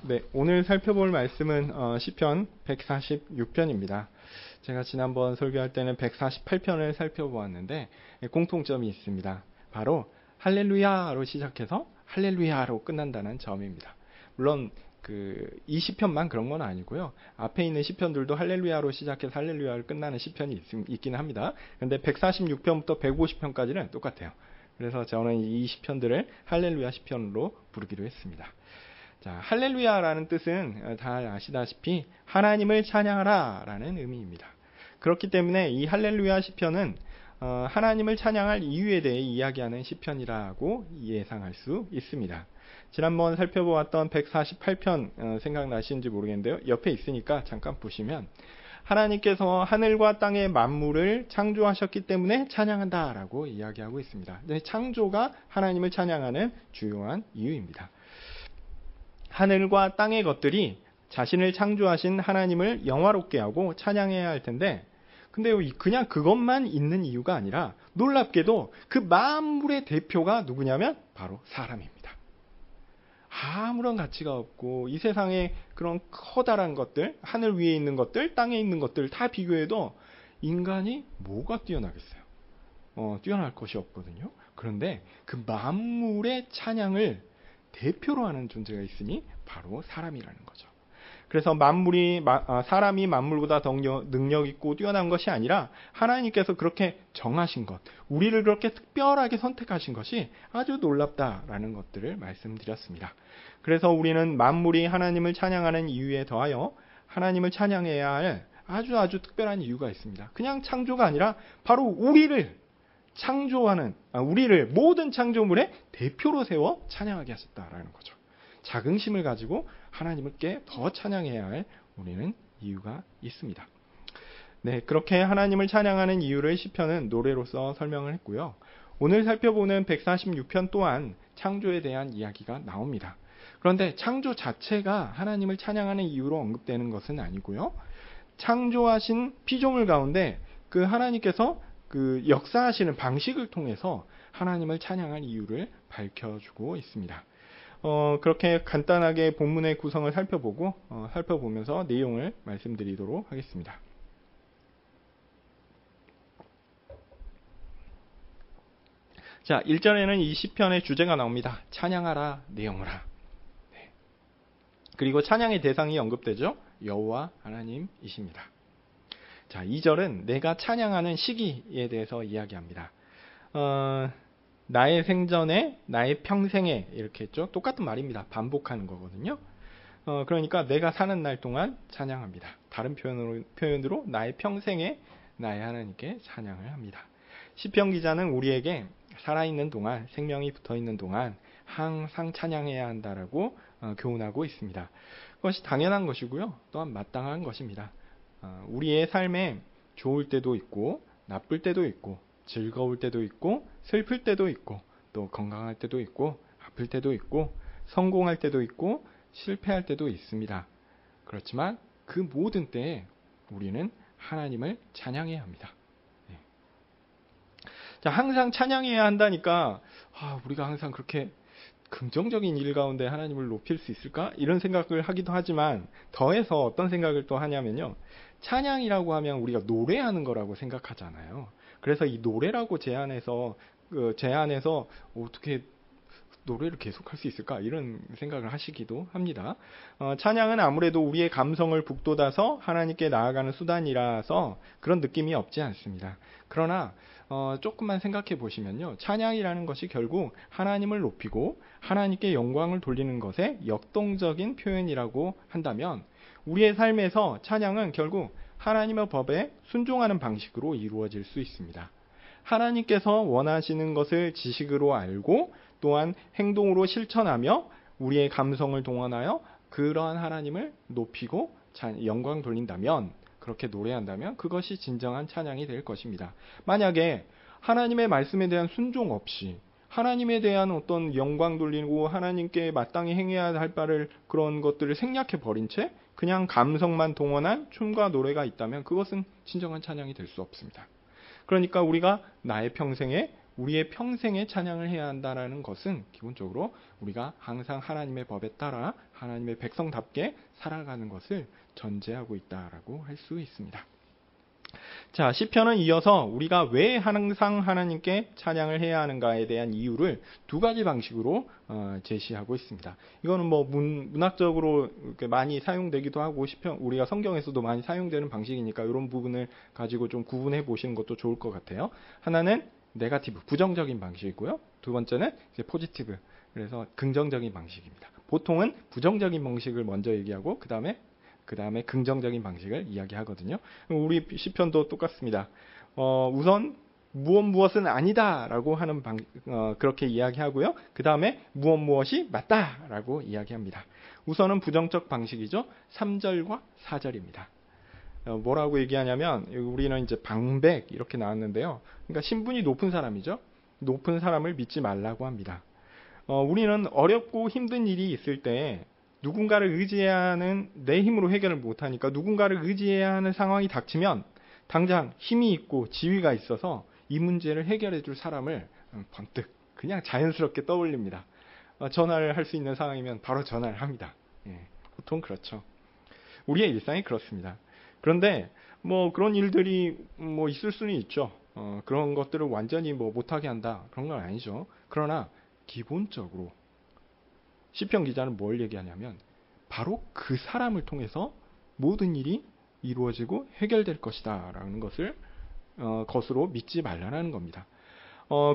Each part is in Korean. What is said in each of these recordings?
네, 오늘 살펴볼 말씀은 시편 146편입니다. 제가 지난번 설교할 때는 148편을 살펴보았는데 공통점이 있습니다. 바로 할렐루야로 시작해서 할렐루야로 끝난다는 점입니다. 물론 그 20편만 그런 건 아니고요. 앞에 있는 시편들도 할렐루야로 시작해서 할렐루야로 끝나는 시편이 있기는 합니다. 그런데 146편부터 150편까지는 똑같아요. 그래서 저는 이 시편들을 할렐루야 시편으로 부르기로 했습니다. 자, 할렐루야라는 뜻은 다 아시다시피 하나님을 찬양하라 라는 의미입니다. 그렇기 때문에 이 할렐루야 시편은 하나님을 찬양할 이유에 대해 이야기하는 시편이라고 예상할 수 있습니다. 지난번 살펴보았던 148편 생각나시는지 모르겠는데요. 옆에 있으니까 잠깐 보시면 하나님께서 하늘과 땅의 만물을 창조하셨기 때문에 찬양한다 라고 이야기하고 있습니다. 창조가 하나님을 찬양하는 주요한 이유입니다. 하늘과 땅의 것들이 자신을 창조하신 하나님을 영화롭게 하고 찬양해야 할 텐데, 근데 그냥 그것만 있는 이유가 아니라 놀랍게도 그 만물의 대표가 누구냐면 바로 사람입니다. 아무런 가치가 없고 이 세상에 그런 커다란 것들, 하늘 위에 있는 것들, 땅에 있는 것들 다 비교해도 인간이 뭐가 뛰어나겠어요? 뛰어날 것이 없거든요. 그런데 그 만물의 찬양을 대표로 하는 존재가 있으니 바로 사람이라는 거죠. 그래서 사람이 만물보다 더 능력 있고 뛰어난 것이 아니라 하나님께서 그렇게 정하신 것, 우리를 그렇게 특별하게 선택하신 것이 아주 놀랍다라는 것들을 말씀드렸습니다. 그래서 우리는 만물이 하나님을 찬양하는 이유에 더하여 하나님을 찬양해야 할 아주 특별한 이유가 있습니다. 그냥 창조가 아니라 바로 우리를 우리를 모든 창조물의 대표로 세워 찬양하게 하셨다라는 거죠. 자긍심을 가지고 하나님께 더 찬양해야 할 우리는 이유가 있습니다. 네, 그렇게 하나님을 찬양하는 이유를 시편은 노래로서 설명을 했고요. 오늘 살펴보는 146편 또한 창조에 대한 이야기가 나옵니다. 그런데 창조 자체가 하나님을 찬양하는 이유로 언급되는 것은 아니고요. 창조하신 피조물 가운데 그 하나님께서 그 역사하시는 방식을 통해서 하나님을 찬양할 이유를 밝혀주고 있습니다. 그렇게 간단하게 본문의 구성을 살펴보면서 내용을 말씀드리도록 하겠습니다. 자, 1절에는 이 시편의 주제가 나옵니다. 찬양하라 내 영혼아. 네. 그리고 찬양의 대상이 언급되죠. 여호와 하나님이십니다. 자, 2절은 내가 찬양하는 시기에 대해서 이야기합니다. 나의 생전에, 나의 평생에 이렇게 했죠. 똑같은 말입니다. 반복하는 거거든요. 그러니까 내가 사는 날 동안 찬양합니다. 다른 표현으로 나의 평생에 나의 하나님께 찬양을 합니다. 시편 기자는 우리에게 살아있는 동안, 생명이 붙어있는 동안 항상 찬양해야 한다라고 교훈하고 있습니다. 그것이 당연한 것이고요. 또한 마땅한 것입니다. 우리의 삶에 좋을 때도 있고 나쁠 때도 있고 즐거울 때도 있고 슬플 때도 있고 또 건강할 때도 있고 아플 때도 있고 성공할 때도 있고 실패할 때도 있습니다. 그렇지만 그 모든 때에 우리는 하나님을 찬양해야 합니다. 네. 자, 항상 찬양해야 한다니까 우리가 항상 그렇게 긍정적인 일 가운데 하나님을 높일 수 있을까? 이런 생각을 하기도 하지만 더해서 어떤 생각을 또 하냐면요. 찬양이라고 하면 우리가 노래하는 거라고 생각하잖아요. 그래서 이 노래라고 제안해서 어떻게 노래를 계속할 수 있을까? 이런 생각을 하시기도 합니다. 찬양은 아무래도 우리의 감성을 북돋아서 하나님께 나아가는 수단이라서 그런 느낌이 없지 않습니다. 그러나 조금만 생각해 보시면요. 찬양이라는 것이 결국 하나님을 높이고 하나님께 영광을 돌리는 것의 역동적인 표현이라고 한다면 우리의 삶에서 찬양은 결국 하나님의 법에 순종하는 방식으로 이루어질 수 있습니다. 하나님께서 원하시는 것을 지식으로 알고 또한 행동으로 실천하며 우리의 감성을 동원하여 그러한 하나님을 높이고 영광 돌린다면, 그렇게 노래한다면 그것이 진정한 찬양이 될 것입니다. 만약에 하나님의 말씀에 대한 순종 없이 하나님에 대한 어떤 영광 돌리고 하나님께 마땅히 행해야 할 바를 그런 것들을 생략해 버린 채 그냥 감성만 동원한 춤과 노래가 있다면 그것은 진정한 찬양이 될 수 없습니다. 그러니까 우리가 나의 평생에 우리의 평생에 찬양을 해야 한다는 것은 기본적으로 우리가 항상 하나님의 법에 따라 하나님의 백성답게 살아가는 것을 전제하고 있다라고 할 수 있습니다. 자, 시편은 이어서 우리가 왜 항상 하나님께 찬양을 해야 하는가에 대한 이유를 두 가지 방식으로 제시하고 있습니다. 이거는 뭐 문학적으로 이렇게 많이 사용되기도 하고 시편 우리가 성경에서도 많이 사용되는 방식이니까 이런 부분을 가지고 좀 구분해 보시는 것도 좋을 것 같아요. 하나는 네거티브, 부정적인 방식이고요. 두 번째는 이제 포지티브, 그래서 긍정적인 방식입니다. 보통은 부정적인 방식을 먼저 얘기하고 그 다음에 긍정적인 방식을 이야기하거든요. 우리 시편도 똑같습니다. 우선 무엇은 아니다라고 하는 그렇게 이야기하고요. 그 다음에 무엇이 맞다라고 이야기합니다. 우선은 부정적 방식이죠. 3절과 4절입니다. 뭐라고 얘기하냐면 우리는 이제 방백 이렇게 나왔는데요. 그러니까 신분이 높은 사람이죠. 높은 사람을 믿지 말라고 합니다. 우리는 어렵고 힘든 일이 있을 때 누군가를 의지해야 하는, 내 힘으로 해결을 못하니까 누군가를 의지해야 하는 상황이 닥치면 당장 힘이 있고 지위가 있어서 이 문제를 해결해 줄 사람을 번뜩 그냥 자연스럽게 떠올립니다. 전화를 할 수 있는 상황이면 바로 전화를 합니다. 보통 그렇죠. 우리의 일상이 그렇습니다. 그런데 뭐 그런 일들이 뭐 있을 수는 있죠. 그런 것들을 완전히 뭐 못하게 한다, 그런 건 아니죠. 그러나 기본적으로 시편 기자는 뭘 얘기하냐면 바로 그 사람을 통해서 모든 일이 이루어지고 해결될 것이다 라는 것으로 믿지 말라는 겁니다.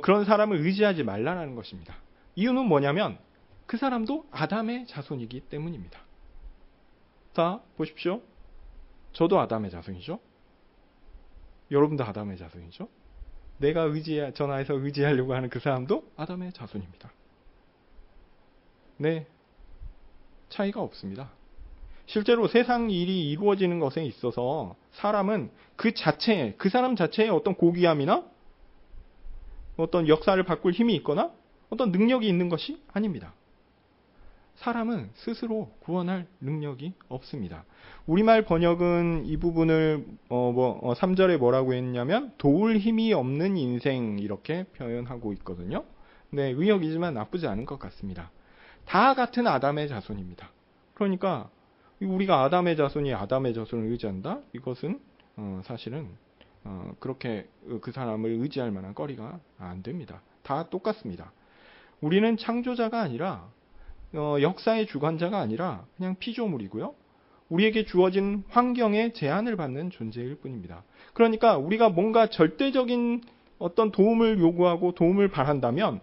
그런 사람을 의지하지 말라는 것입니다. 이유는 뭐냐면 그 사람도 아담의 자손이기 때문입니다. 자, 보십시오. 저도 아담의 자손이죠. 여러분도 아담의 자손이죠. 내가 전화해서 의지하려고 하는 그 사람도 아담의 자손입니다. 네, 차이가 없습니다. 실제로 세상 일이 이루어지는 것에 있어서 사람은 그 사람 자체의 어떤 고귀함이나 어떤 역사를 바꿀 힘이 있거나 어떤 능력이 있는 것이 아닙니다. 사람은 스스로 구원할 능력이 없습니다. 우리말 번역은 이 부분을 3절에 뭐라고 했냐면 도울 힘이 없는 인생 이렇게 표현하고 있거든요. 네, 의역이지만 나쁘지 않은 것 같습니다. 다 같은 아담의 자손입니다. 그러니까 우리가 아담의 자손이 아담의 자손을 의지한다? 이것은 사실은 그렇게 그 사람을 의지할 만한 거리가 안 됩니다. 다 똑같습니다. 우리는 창조자가 아니라 역사의 주관자가 아니라 그냥 피조물이고요. 우리에게 주어진 환경에 제한을 받는 존재일 뿐입니다. 그러니까 우리가 뭔가 절대적인 어떤 도움을 요구하고 도움을 바란다면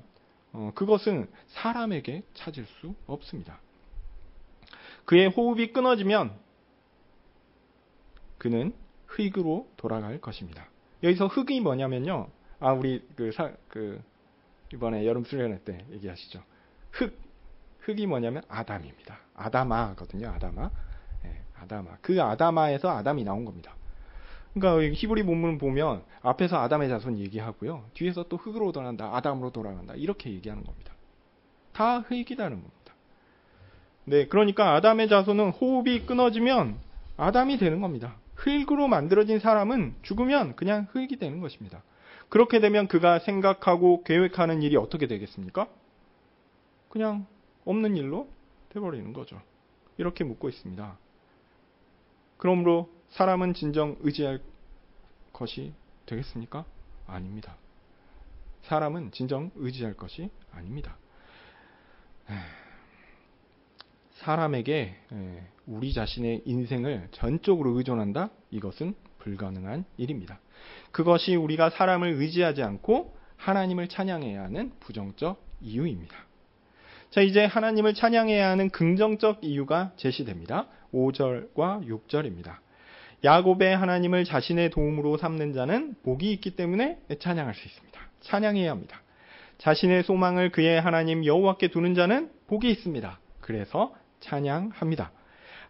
그것은 사람에게 찾을 수 없습니다. 그의 호흡이 끊어지면 그는 흙으로 돌아갈 것입니다. 여기서 흙이 뭐냐면요. 우리 이번에 여름 수련회 때 얘기하시죠. 흙이 뭐냐면 아담입니다. 아담아거든요. 아담아. 네, 아담아. 그 아담아에서 아담이 나온 겁니다. 그러니까 히브리 본문을 보면 앞에서 아담의 자손 얘기하고요. 뒤에서 또 흙으로 돌아간다. 아담으로 돌아간다. 이렇게 얘기하는 겁니다. 다 흙이라는 겁니다. 네, 그러니까 아담의 자손은 호흡이 끊어지면 아담이 되는 겁니다. 흙으로 만들어진 사람은 죽으면 그냥 흙이 되는 것입니다. 그렇게 되면 그가 생각하고 계획하는 일이 어떻게 되겠습니까? 그냥 없는 일로 돼버리는 거죠. 이렇게 묻고 있습니다. 그러므로 사람은 진정 의지할 것이 되겠습니까? 아닙니다. 사람은 진정 의지할 것이 아닙니다. 사람에게 우리 자신의 인생을 전적으로 의존한다? 이것은 불가능한 일입니다. 그것이 우리가 사람을 의지하지 않고 하나님을 찬양해야 하는 부정적 이유입니다. 자, 이제 하나님을 찬양해야 하는 긍정적 이유가 제시됩니다. 5절과 6절입니다. 야곱의 하나님을 자신의 도움으로 삼는 자는 복이 있기 때문에 찬양할 수 있습니다. 찬양해야 합니다. 자신의 소망을 그의 하나님 여호와께 두는 자는 복이 있습니다. 그래서 찬양합니다.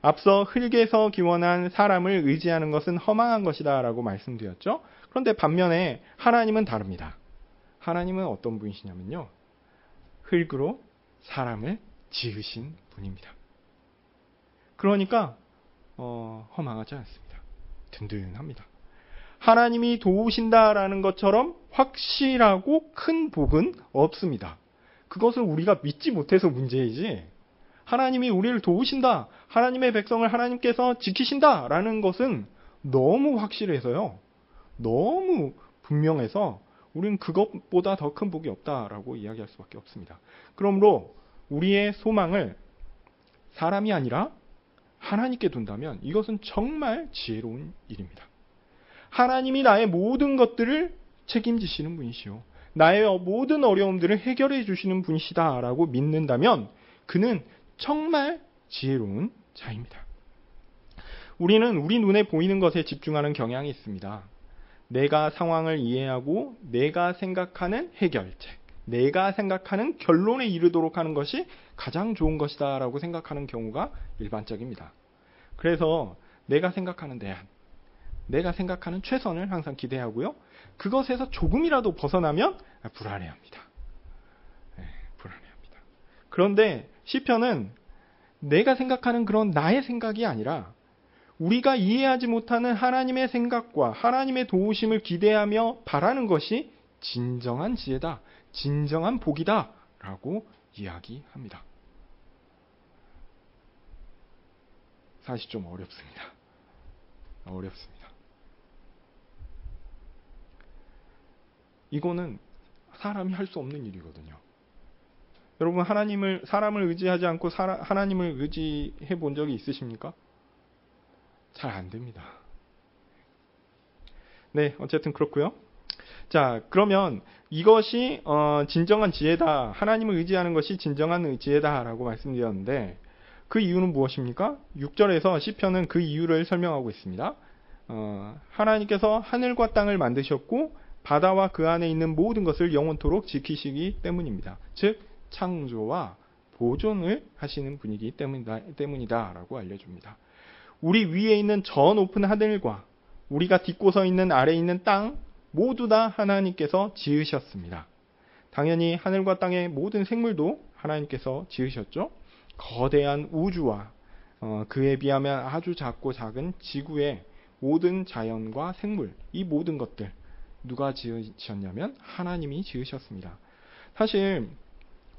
앞서 흙에서 기원한 사람을 의지하는 것은 허망한 것이다 라고 말씀드렸죠. 그런데 반면에 하나님은 다릅니다. 하나님은 어떤 분이시냐면요. 흙으로 사람을 지으신 분입니다. 그러니까 허망하지 않습니다. 든든합니다. 하나님이 도우신다라는 것처럼 확실하고 큰 복은 없습니다. 그것을 우리가 믿지 못해서 문제이지, 하나님이 우리를 도우신다, 하나님의 백성을 하나님께서 지키신다라는 것은 너무 확실해서요, 너무 분명해서 우리는 그것보다 더 큰 복이 없다라고 이야기할 수밖에 없습니다. 그러므로 우리의 소망을 사람이 아니라 하나님께 둔다면 이것은 정말 지혜로운 일입니다. 하나님이 나의 모든 것들을 책임지시는 분이시오, 나의 모든 어려움들을 해결해 주시는 분이시다라고 믿는다면 그는 정말 지혜로운 자입니다. 우리는 우리 눈에 보이는 것에 집중하는 경향이 있습니다. 내가 상황을 이해하고 내가 생각하는 해결책, 내가 생각하는 결론에 이르도록 하는 것이 가장 좋은 것이다 라고 생각하는 경우가 일반적입니다. 그래서 내가 생각하는 대안, 내가 생각하는 최선을 항상 기대하고요, 그것에서 조금이라도 벗어나면 불안해합니다. 불안해합니다. 그런데 시편은 내가 생각하는 그런 나의 생각이 아니라 우리가 이해하지 못하는 하나님의 생각과 하나님의 도우심을 기대하며 바라는 것이 진정한 지혜다, 진정한 복이다 라고 이야기합니다. 사실 좀 어렵습니다. 이거는 사람이 할 수 없는 일이거든요. 여러분, 사람을 의지하지 않고 하나님을 의지해 본 적이 있으십니까? 잘 안 됩니다. 네, 어쨌든 그렇고요. 자, 그러면 이것이 진정한 지혜다, 하나님을 의지하는 것이 진정한 지혜다라고 말씀드렸는데 그 이유는 무엇입니까? 6절에서 시편은 그 이유를 설명하고 있습니다. 하나님께서 하늘과 땅을 만드셨고 바다와 그 안에 있는 모든 것을 영원토록 지키시기 때문입니다. 즉 창조와 보존을 하시는 분이기 때문이다라고 알려줍니다. 우리 위에 있는 저 높은 하늘과 우리가 딛고 서 있는 아래에 있는 땅 모두 다 하나님께서 지으셨습니다. 당연히 하늘과 땅의 모든 생물도 하나님께서 지으셨죠. 거대한 우주와 그에 비하면 아주 작고 작은 지구의 모든 자연과 생물, 이 모든 것들 누가 지으셨냐면 하나님이 지으셨습니다. 사실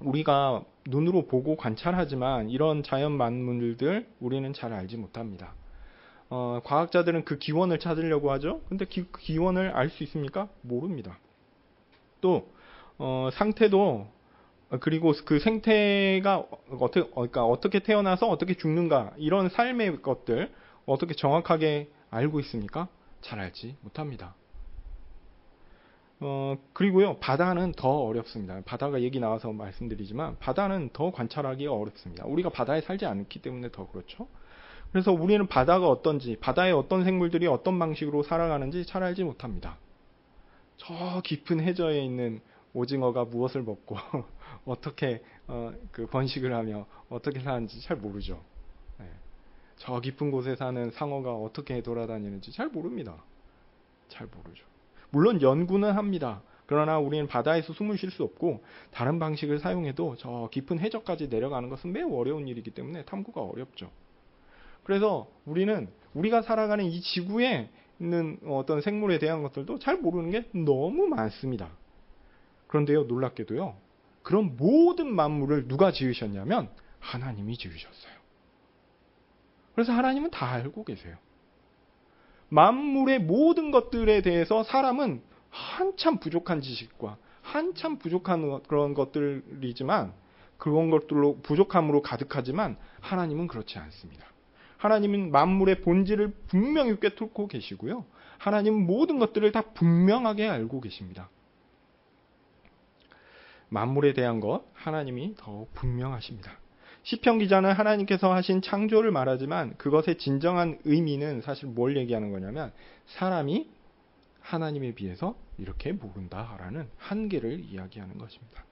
우리가 눈으로 보고 관찰하지만 이런 자연 만물들 우리는 잘 알지 못합니다. 과학자들은 그 기원을 찾으려고 하죠. 근데 그 기원을 알 수 있습니까? 모릅니다. 또 상태도, 그리고 그 생태가 어떻게 태어나서 어떻게 죽는가, 이런 삶의 것들 어떻게 정확하게 알고 있습니까? 잘 알지 못합니다. 그리고요, 바다는 더 어렵습니다. 바다가 얘기 나와서 말씀드리지만 바다는 더 관찰하기가 어렵습니다. 우리가 바다에 살지 않기 때문에 더 그렇죠. 그래서 우리는 바다가 어떤지, 바다에 어떤 생물들이 어떤 방식으로 살아가는지 잘 알지 못합니다. 저 깊은 해저에 있는 오징어가 무엇을 먹고 어떻게 번식을 하며 어떻게 사는지 잘 모르죠. 네. 저 깊은 곳에 사는 상어가 어떻게 돌아다니는지 잘 모릅니다. 잘 모르죠. 물론 연구는 합니다. 그러나 우리는 바다에서 숨을 쉴 수 없고 다른 방식을 사용해도 저 깊은 해저까지 내려가는 것은 매우 어려운 일이기 때문에 탐구가 어렵죠. 그래서 우리가 살아가는 이 지구에 있는 어떤 생물에 대한 것들도 잘 모르는 게 너무 많습니다. 그런데요, 놀랍게도요, 그런 모든 만물을 누가 지으셨냐면 하나님이 지으셨어요. 그래서 하나님은 다 알고 계세요. 만물의 모든 것들에 대해서 사람은 한참 부족한 지식과 한참 부족한 그런 것들이지만, 그런 것들로 부족함으로 가득하지만 하나님은 그렇지 않습니다. 하나님은 만물의 본질을 분명히 꿰뚫고 계시고요, 하나님은 모든 것들을 다 분명하게 알고 계십니다. 만물에 대한 것 하나님이 더 분명하십니다. 시편 기자는 하나님께서 하신 창조를 말하지만 그것의 진정한 의미는 사실 뭘 얘기하는 거냐면 사람이 하나님에 비해서 이렇게 모른다라는 한계를 이야기하는 것입니다.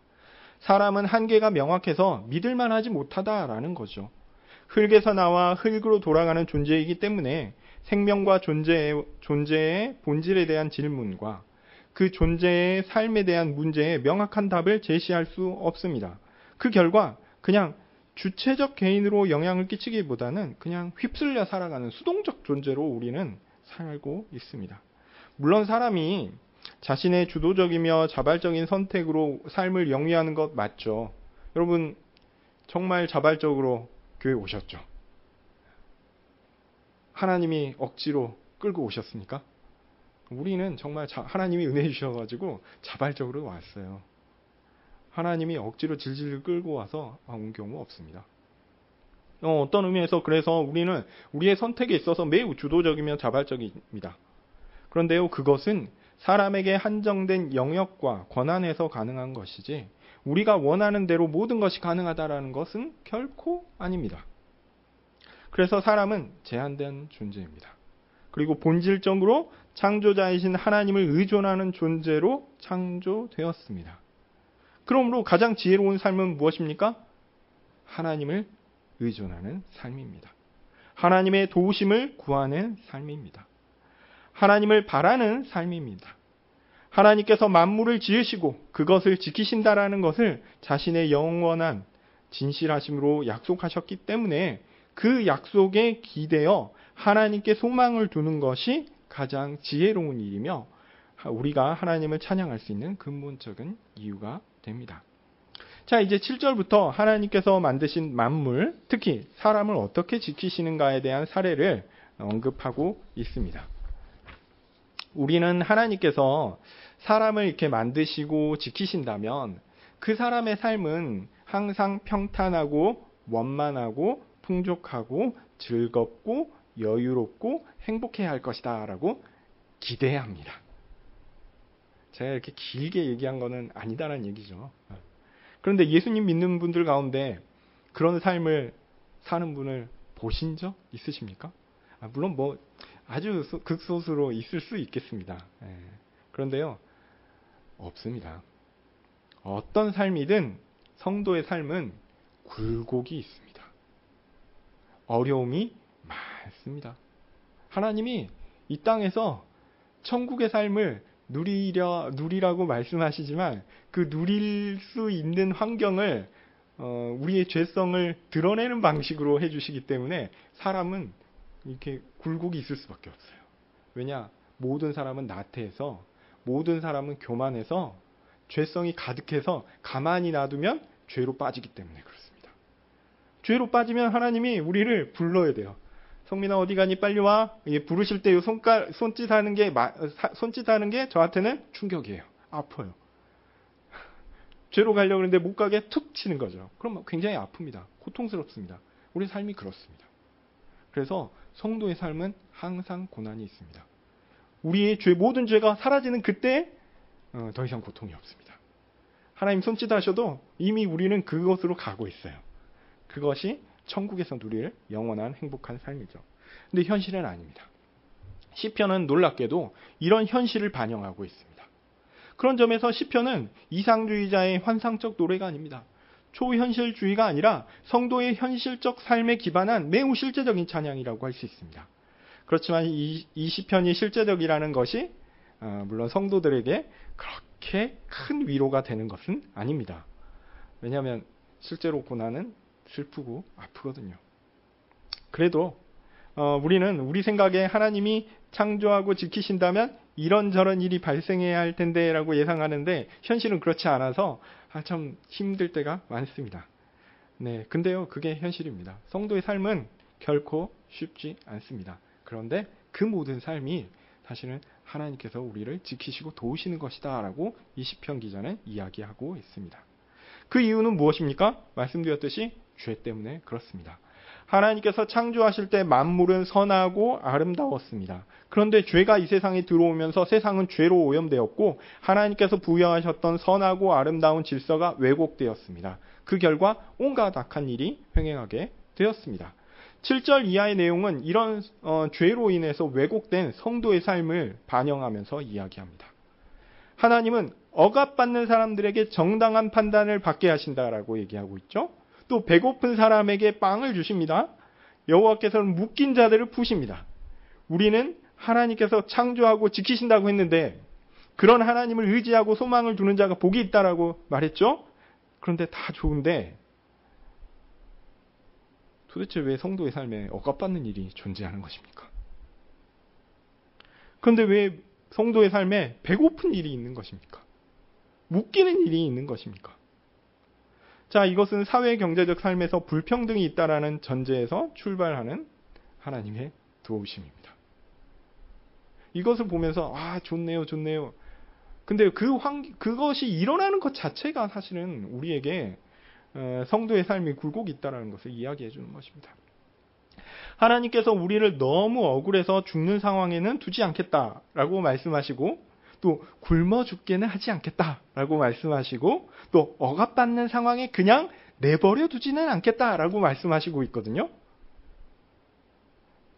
사람은 한계가 명확해서 믿을만하지 못하다라는 거죠. 흙에서 나와 흙으로 돌아가는 존재이기 때문에 생명과 존재의 본질에 대한 질문과 그 존재의 삶에 대한 문제에 명확한 답을 제시할 수 없습니다. 그 결과 그냥 주체적 개인으로 영향을 끼치기보다는 그냥 휩쓸려 살아가는 수동적 존재로 우리는 살고 있습니다. 물론 사람이 자신의 주도적이며 자발적인 선택으로 삶을 영위하는 것 맞죠. 여러분 정말 자발적으로 교회 오셨죠? 하나님이 억지로 끌고 오셨습니까? 우리는 정말 하나님이 은혜 주셔가지고 자발적으로 왔어요. 하나님이 억지로 질질 끌고 와서 온 경우 없습니다. 어떤 의미에서 그래서 우리는 우리의 선택에 있어서 매우 주도적이며 자발적입니다. 그런데요, 그것은 사람에게 한정된 영역과 권한에서 가능한 것이지 우리가 원하는 대로 모든 것이 가능하다라는 것은 결코 아닙니다. 그래서 사람은 제한된 존재입니다. 그리고 본질적으로 창조자이신 하나님을 의존하는 존재로 창조되었습니다. 그러므로 가장 지혜로운 삶은 무엇입니까? 하나님을 의존하는 삶입니다. 하나님의 도우심을 구하는 삶입니다. 하나님을 바라는 삶입니다. 하나님께서 만물을 지으시고 그것을 지키신다라는 것을 자신의 영원한 진실하심으로 약속하셨기 때문에 그 약속에 기대어 하나님께 소망을 두는 것이 가장 지혜로운 일이며 우리가 하나님을 찬양할 수 있는 근본적인 이유가 됩니다. 자, 이제 7절부터 하나님께서 만드신 만물, 특히 사람을 어떻게 지키시는가에 대한 사례를 언급하고 있습니다. 우리는 하나님께서 사람을 이렇게 만드시고 지키신다면 그 사람의 삶은 항상 평탄하고 원만하고 풍족하고 즐겁고 여유롭고 행복해야 할 것이다 라고 기대해야 합니다. 제가 이렇게 길게 얘기한 거는 아니다라는 얘기죠. 그런데 예수님 믿는 분들 가운데 그런 삶을 사는 분을 보신 적 있으십니까? 물론 뭐 아주 극소수로 있을 수 있겠습니다. 그런데요, 없습니다. 어떤 삶이든 성도의 삶은 굴곡이 있습니다. 어려움이 많습니다. 하나님이 이 땅에서 천국의 삶을 누리라고 말씀하시지만 그 누릴 수 있는 환경을 우리의 죄성을 드러내는 방식으로 해주시기 때문에 사람은 이렇게 굴곡이 있을 수밖에 없어요. 왜냐? 모든 사람은 나태해서, 모든 사람은 교만해서, 죄성이 가득해서 가만히 놔두면 죄로 빠지기 때문에 그렇습니다. 죄로 빠지면 하나님이 우리를 불러야 돼요. 성민아 어디 가니 빨리 와. 부르실 때 손짓하는 게 저한테는 충격이에요. 아파요. 죄로 가려고 하는데 못 가게 툭 치는 거죠. 그럼 굉장히 아픕니다. 고통스럽습니다. 우리 삶이 그렇습니다. 그래서 성도의 삶은 항상 고난이 있습니다. 우리의 모든 죄가 사라지는 그때 더 이상 고통이 없습니다. 하나님 손짓하셔도 이미 우리는 그것으로 가고 있어요. 그것이 천국에서 누릴 영원한 행복한 삶이죠. 근데 현실은 아닙니다. 시편은 놀랍게도 이런 현실을 반영하고 있습니다. 그런 점에서 시편은 이상주의자의 환상적 노래가 아닙니다. 초현실주의가 아니라 성도의 현실적 삶에 기반한 매우 실제적인 찬양이라고 할 수 있습니다. 그렇지만 이 시편이 실제적이라는 것이 물론 성도들에게 그렇게 큰 위로가 되는 것은 아닙니다. 왜냐하면 실제로 고난은 슬프고 아프거든요. 그래도 우리는 우리 생각에 하나님이 창조하고 지키신다면 이런저런 일이 발생해야 할 텐데 라고 예상하는데 현실은 그렇지 않아서 참 힘들 때가 많습니다. 네, 근데요 그게 현실입니다. 성도의 삶은 결코 쉽지 않습니다. 그런데 그 모든 삶이 사실은 하나님께서 우리를 지키시고 도우시는 것이다 라고 이 시편 기자는 이야기하고 있습니다. 그 이유는 무엇입니까? 말씀드렸듯이 죄 때문에 그렇습니다. 하나님께서 창조하실 때 만물은 선하고 아름다웠습니다. 그런데 죄가 이 세상에 들어오면서 세상은 죄로 오염되었고 하나님께서 부여하셨던 선하고 아름다운 질서가 왜곡되었습니다. 그 결과 온갖 악한 일이 횡행하게 되었습니다. 7절 이하의 내용은 이런 죄로 인해서 왜곡된 성도의 삶을 반영하면서 이야기합니다. 하나님은 억압받는 사람들에게 정당한 판단을 받게 하신다라고 얘기하고 있죠. 또 배고픈 사람에게 빵을 주십니다. 여호와께서는 묶인 자들을 푸십니다. 우리는 하나님께서 창조하고 지키신다고 했는데 그런 하나님을 의지하고 소망을 두는 자가 복이 있다라고 말했죠. 그런데 다 좋은데 도대체 왜 성도의 삶에 억압받는 일이 존재하는 것입니까? 그런데 왜 성도의 삶에 배고픈 일이 있는 것입니까? 묶이는 일이 있는 것입니까? 자, 이것은 사회 경제적 삶에서 불평등이 있다라는 전제에서 출발하는 하나님의 도우심입니다. 이것을 보면서 좋네요, 좋네요. 근데 그것이 일어나는 것 자체가 사실은 우리에게 성도의 삶이 굴곡이 있다는 것을 이야기해 주는 것입니다. 하나님께서 우리를 너무 억울해서 죽는 상황에는 두지 않겠다라고 말씀하시고, 또 굶어 죽게는 하지 않겠다라고 말씀하시고, 또 억압받는 상황에 그냥 내버려 두지는 않겠다라고 말씀하시고 있거든요.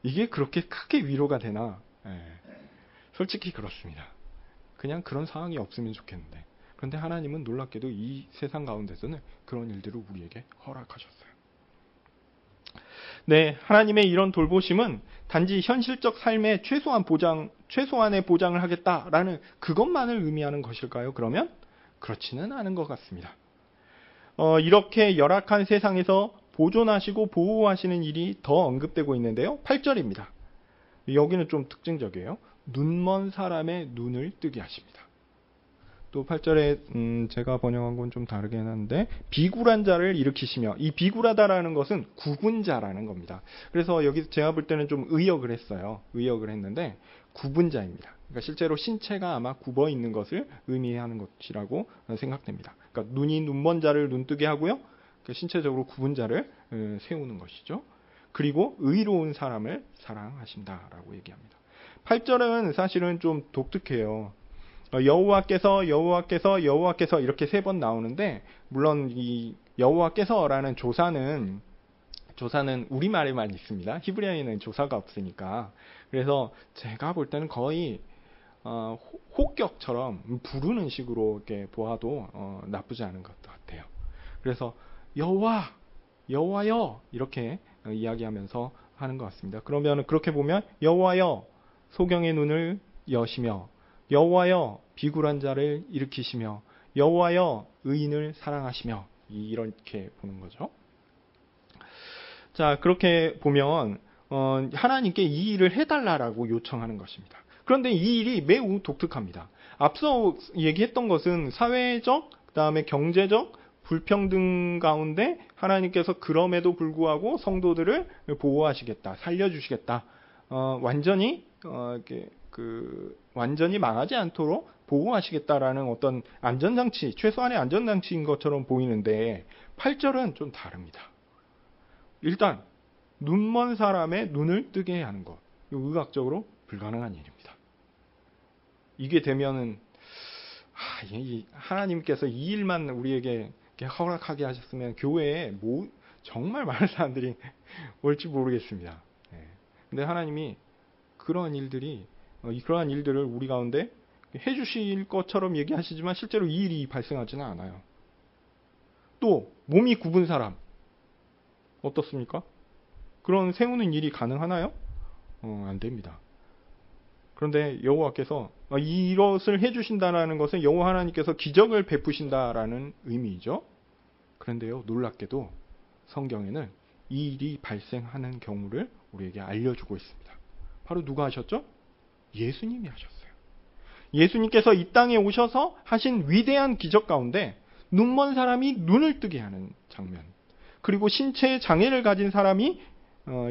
이게 그렇게 크게 위로가 되나? 솔직히 그렇습니다. 그냥 그런 상황이 없으면 좋겠는데, 그런데 하나님은 놀랍게도 이 세상 가운데서는 그런 일들을 우리에게 허락하셨어요. 네, 하나님의 이런 돌보심은 단지 현실적 삶의 최소한의 보장을 하겠다라는 그것만을 의미하는 것일까요? 그러면 그렇지는 않은 것 같습니다. 이렇게 열악한 세상에서 보존하시고 보호하시는 일이 더 언급되고 있는데요. 8절입니다. 여기는 좀 특징적이에요. 눈먼 사람의 눈을 뜨게 하십니다. 또 8절에 제가 번역한 건 좀 다르긴 한데, 비굴한 자를 일으키시며, 이 비굴하다라는 것은 굽은 자라는 겁니다. 그래서 여기 제가 볼 때는 좀 의역을 했어요. 의역을 했는데 굽은 자입니다. 그러니까 실제로 신체가 아마 굽어 있는 것을 의미하는 것이라고 생각됩니다. 그러니까 눈이 눈먼 자를 눈뜨게 하고요, 신체적으로 굽은 자를 세우는 것이죠. 그리고 의로운 사람을 사랑하신다라고 얘기합니다. 8절은 사실은 좀 독특해요. 여호와께서 이렇게 3번 나오는데, 물론 이 여호와께서라는 조사는 우리말에만 있습니다. 히브리어에는 조사가 없으니까. 그래서 제가 볼 때는 거의 호격처럼 부르는 식으로 이렇게 보아도 나쁘지 않은 것 같아요. 그래서 여호와여 이렇게 이야기하면서 하는 것 같습니다. 그러면 그렇게 보면 여호와여 소경의 눈을 여시며, 여호와여 비굴한 자를 일으키시며, 여호와여 의인을 사랑하시며, 이렇게 보는 거죠. 자, 그렇게 보면 하나님께 이 일을 해달라고 요청하는 것입니다. 그런데 이 일이 매우 독특합니다. 앞서 얘기했던 것은 사회적, 그다음에 경제적 불평등 가운데 하나님께서 그럼에도 불구하고 성도들을 보호하시겠다, 살려주시겠다, 완전히 완전히 망하지 않도록 보호하시겠다라는 어떤 안전장치, 최소한의 안전장치인 것처럼 보이는데, 8절은 좀 다릅니다. 일단 눈먼 사람의 눈을 뜨게 하는 것, 의학적으로 불가능한 일입니다. 이게 되면은 하나님께서 이 일만 우리에게 허락하게 하셨으면 교회에 정말 많은 사람들이 올지 모르겠습니다. 근데 하나님이 그러한 일들을 우리 가운데 해주실 것처럼 얘기하시지만 실제로 이 일이 발생하지는 않아요. 또 몸이 굽은 사람 어떻습니까? 그런 세우는 일이 가능하나요? 안 됩니다. 그런데 여호와께서 이것을 해주신다는 것은 여호와 하나님께서 기적을 베푸신다라는 의미이죠. 그런데요, 놀랍게도 성경에는 이 일이 발생하는 경우를 우리에게 알려주고 있습니다. 바로 누가 하셨죠? 예수님이 하셨어요. 예수님께서 이 땅에 오셔서 하신 위대한 기적 가운데 눈먼 사람이 눈을 뜨게 하는 장면, 그리고 신체의 장애를 가진 사람이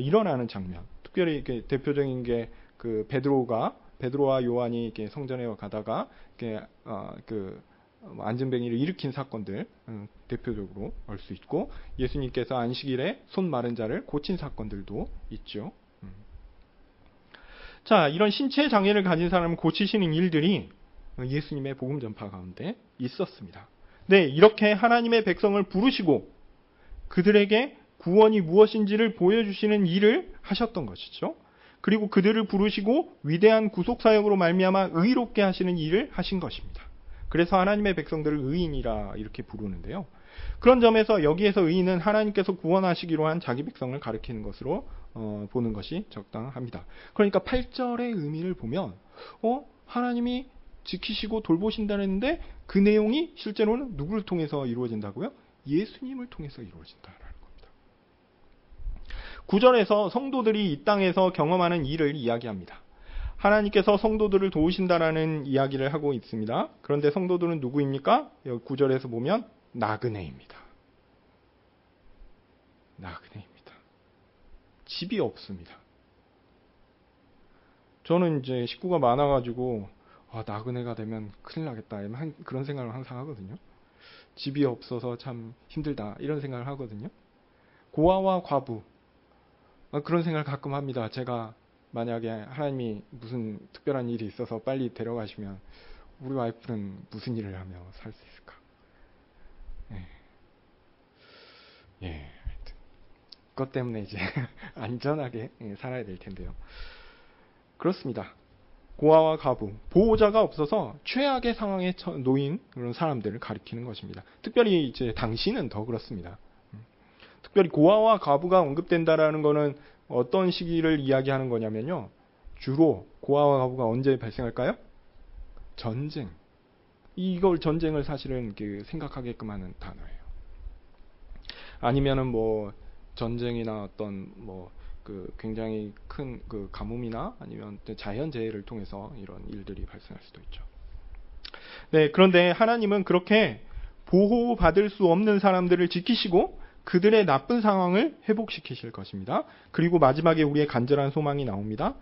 일어나는 장면, 특별히 이렇게 대표적인 게 그 베드로와 요한이 이렇게 성전에 가다가 이렇게 안전뱅이를 일으킨 사건들 대표적으로 알 수 있고, 예수님께서 안식일에 손 마른 자를 고친 사건들도 있죠. 자, 이런 신체 장애를 가진 사람을 고치시는 일들이 예수님의 복음 전파 가운데 있었습니다. 네, 이렇게 하나님의 백성을 부르시고 그들에게 구원이 무엇인지를 보여주시는 일을 하셨던 것이죠. 그리고 그들을 부르시고 위대한 구속사역으로 말미암아 의롭게 하시는 일을 하신 것입니다. 그래서 하나님의 백성들을 의인이라 이렇게 부르는데요. 그런 점에서 여기에서 의인은 하나님께서 구원하시기로 한 자기 백성을 가리키는 것으로 보는 것이 적당합니다. 그러니까 8절의 의미를 보면 하나님이 지키시고 돌보신다는 했는데 그 내용이 실제로는 누구를 통해서 이루어진다고요? 예수님을 통해서 이루어진다라는 겁니다. 9절에서 성도들이 이 땅에서 경험하는 일을 이야기합니다. 하나님께서 성도들을 도우신다라는 이야기를 하고 있습니다. 그런데 성도들은 누구입니까? 여기 9절에서 보면 나그네입니다. 나그네입니다. 집이 없습니다. 저는 이제 식구가 많아가지고 나그네가 되면 큰일 나겠다 그런 생각을 항상 하거든요. 집이 없어서 참 힘들다 이런 생각을 하거든요. 고아와 과부 그런 생각을 가끔 합니다. 제가 만약에 하나님이 무슨 특별한 일이 있어서 빨리 데려가시면 우리 와이프는 무슨 일을 하며 살 수 있을까? 예. 그것 때문에 이제 안전하게 살아야 될 텐데요. 그렇습니다. 고아와 과부, 보호자가 없어서 최악의 상황에 놓인 그런 사람들을 가리키는 것입니다. 특별히 이제 당시는 더 그렇습니다. 특별히 고아와 과부가 언급된다라는 것은 어떤 시기를 이야기하는 거냐면요. 주로 고아와 과부가 언제 발생할까요? 전쟁. 이걸 전쟁을 사실은 생각하게끔 하는 단어예요. 아니면은 전쟁이나 어떤 굉장히 큰 가뭄이나 아니면 자연재해를 통해서 이런 일들이 발생할 수도 있죠. 네, 그런데 하나님은 그렇게 보호받을 수 없는 사람들을 지키시고 그들의 나쁜 상황을 회복시키실 것입니다. 그리고 마지막에 우리의 간절한 소망이 나옵니다.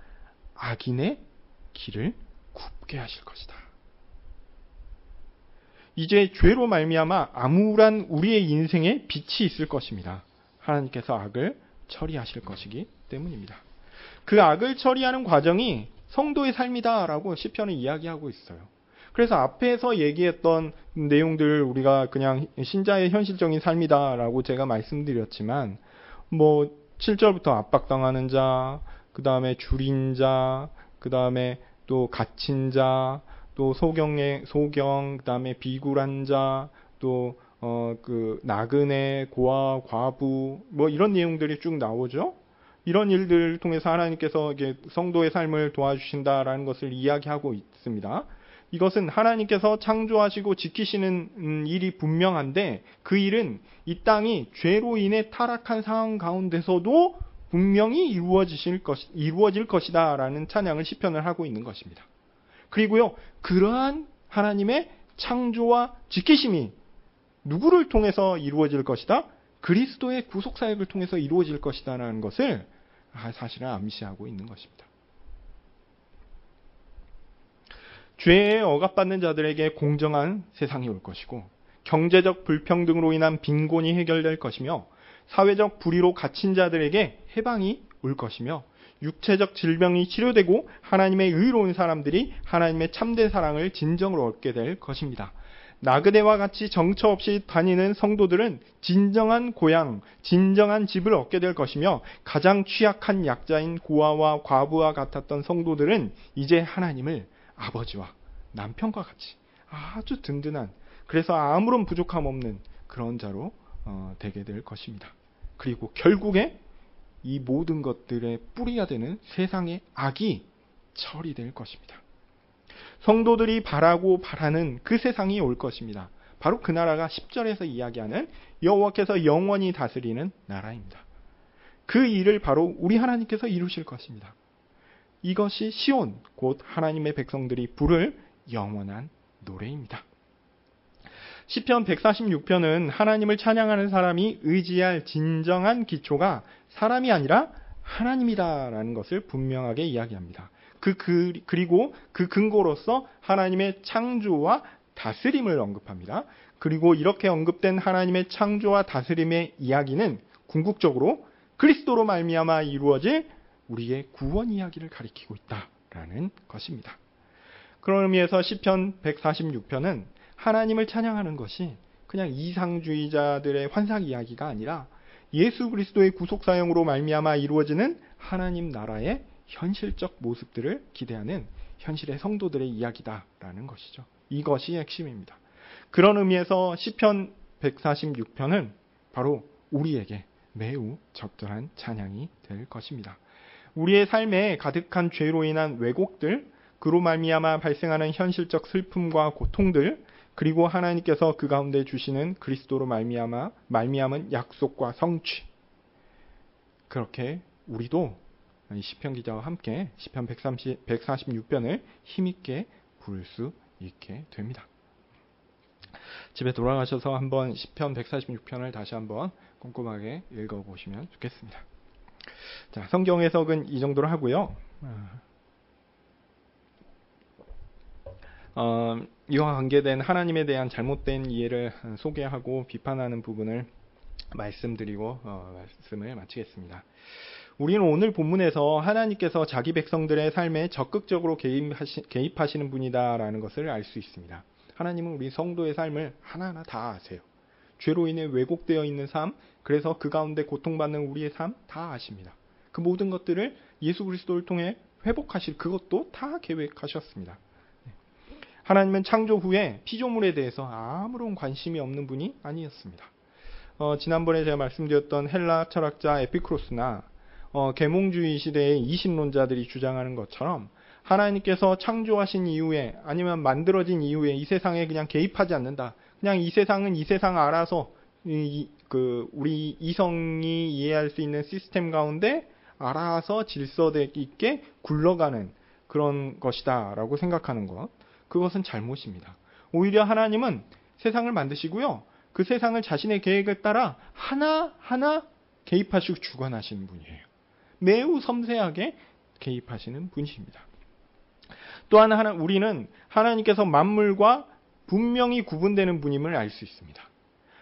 악인의 길을 굽게 하실 것이다. 이제 죄로 말미암아 암울한 우리의 인생에 빛이 있을 것입니다. 하나님께서 악을 처리하실 것이기 때문입니다. 그 악을 처리하는 과정이 성도의 삶이다라고 시편은 이야기하고 있어요. 그래서 앞에서 얘기했던 내용들 우리가 그냥 신자의 현실적인 삶이다라고 제가 말씀드렸지만 7절부터 압박당하는 자, 그 다음에 줄인 자, 그 다음에 또 갇힌 자, 또 소경, 그 다음에 비굴한 자, 또 나그네, 고아, 과부 이런 내용들이 쭉 나오죠. 이런 일들을 통해서 하나님께서 성도의 삶을 도와주신다라는 것을 이야기하고 있습니다. 이것은 하나님께서 창조하시고 지키시는 일이 분명한데 그 일은 이 땅이 죄로 인해 타락한 상황 가운데서도 분명히 이루어질 것이다라는 찬양을 시편을 하고 있는 것입니다. 그리고요, 그러한 하나님의 창조와 지키심이 누구를 통해서 이루어질 것이다? 그리스도의 구속사역을 통해서 이루어질 것이다라는 것을 사실은 암시하고 있는 것입니다. 죄에 억압받는 자들에게 공정한 세상이 올 것이고 경제적 불평등으로 인한 빈곤이 해결될 것이며 사회적 불의로 갇힌 자들에게 해방이 올 것이며 육체적 질병이 치료되고 하나님의 의로운 사람들이 하나님의 참된 사랑을 진정으로 얻게 될 것입니다. 나그네와 같이 정처 없이 다니는 성도들은 진정한 고향, 진정한 집을 얻게 될 것이며 가장 취약한 약자인 고아와 과부와 같았던 성도들은 이제 하나님을 아버지와 남편과 같이 아주 든든한, 그래서 아무런 부족함 없는 그런 자로 되게 될 것입니다. 그리고 결국에 이 모든 것들의 뿌리가 되는 세상의 악이 처리될 것입니다. 성도들이 바라는 그 세상이 올 것입니다. 바로 그 나라가 10절에서 이야기하는 여호와께서 영원히 다스리는 나라입니다. 그 일을 바로 우리 하나님께서 이루실 것입니다. 이것이 시온, 곧 하나님의 백성들이 부를 영원한 노래입니다. 시편 146편은 하나님을 찬양하는 사람이 의지할 진정한 기초가 사람이 아니라 하나님이다라는 것을 분명하게 이야기합니다. 그리고 그 근거로서 하나님의 창조와 다스림을 언급합니다. 그리고 이렇게 언급된 하나님의 창조와 다스림의 이야기는 궁극적으로 그리스도로 말미암아 이루어질 우리의 구원 이야기를 가리키고 있다라는 것입니다. 그런 의미에서 시편 146편은 하나님을 찬양하는 것이 그냥 이상주의자들의 환상 이야기가 아니라 예수 그리스도의 구속사역으로 말미암아 이루어지는 하나님 나라의 현실적 모습들을 기대하는 현실의 성도들의 이야기다라는 것이죠. 이것이 핵심입니다. 그런 의미에서 시편 146편은 바로 우리에게 매우 적절한 찬양이 될 것입니다. 우리의 삶에 가득한 죄로 인한 왜곡들, 그로 말미암아 발생하는 현실적 슬픔과 고통들, 그리고 하나님께서 그 가운데 주시는 그리스도로 말미암은 약속과 성취. 그렇게 우리도 시편 기자와 함께 시편 146편을 힘있게 부를 수 있게 됩니다. 집에 돌아가셔서 한번 시편 146편을 다시 한번 꼼꼼하게 읽어보시면 좋겠습니다. 자, 성경 해석은 이 정도로 하고요. 이와 관계된 하나님에 대한 잘못된 이해를 소개하고 비판하는 부분을 말씀드리고 말씀을 마치겠습니다. 우리는 오늘 본문에서 하나님께서 자기 백성들의 삶에 적극적으로 개입하시는 분이다라는 것을 알 수 있습니다. 하나님은 우리 성도의 삶을 하나하나 다 아세요. 죄로 인해 왜곡되어 있는 삶, 그래서 그 가운데 고통받는 우리의 삶 다 아십니다. 그 모든 것들을 예수 그리스도를 통해 회복하실 그것도 다 계획하셨습니다. 하나님은 창조 후에 피조물에 대해서 아무런 관심이 없는 분이 아니었습니다. 지난번에 제가 말씀드렸던 헬라 철학자 에피쿠로스나 계몽주의 시대의 이신론자들이 주장하는 것처럼 하나님께서 창조하신 이후에 아니면 만들어진 이후에 이 세상에 그냥 개입하지 않는다. 그냥 이 세상은 이 세상 알아서 우리 이성이 이해할 수 있는 시스템 가운데 알아서 질서 있게 굴러가는 그런 것이다 라고 생각하는 것. 그것은 잘못입니다. 오히려 하나님은 세상을 만드시고요. 그 세상을 자신의 계획에 따라 하나하나 개입하시고 주관하시는 분이에요. 매우 섬세하게 개입하시는 분이십니다. 또한 우리는 하나님께서 만물과 분명히 구분되는 분임을 알 수 있습니다.